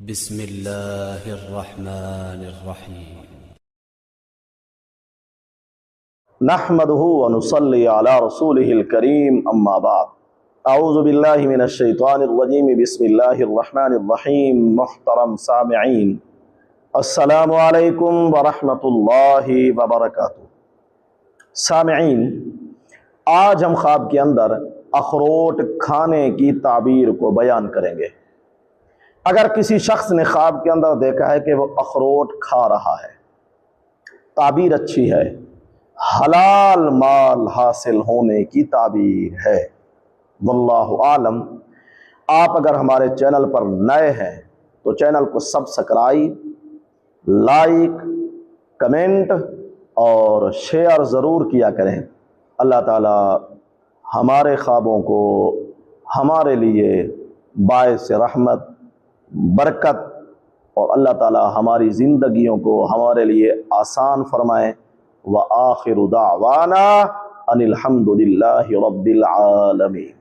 بسم اللہ الرحمن الرحیم۔ نحمده ونصلي على رسوله الكريم اما بعد اعوذ باللہ من الشیطان الرجیم بسم اللہ الرحمن الرحیم۔ محترم سامعین، السلام علیکم ورحمۃ اللہ وبرکاتہ۔ سامعین، آج ہم خواب کے اندر اخروٹ کھانے کی تعبیر کو بیان کریں گے۔ اگر کسی شخص نے خواب کے اندر دیکھا ہے کہ وہ اخروٹ کھا رہا ہے، تعبیر اچھی ہے، حلال مال حاصل ہونے کی تعبیر ہے۔ واللہ عالم۔ آپ اگر ہمارے چینل پر نئے ہیں تو چینل کو سبسکرائب، لائک، کمنٹ اور شیئر ضرور کیا کریں۔ اللہ تعالی ہمارے خوابوں کو ہمارے لیے باعث رحمت، برکت، اور اللہ تعالی ہماری زندگیوں کو ہمارے لیے آسان فرمائے۔ وآخر دعوانا ان الحمد للہ رب العالمین۔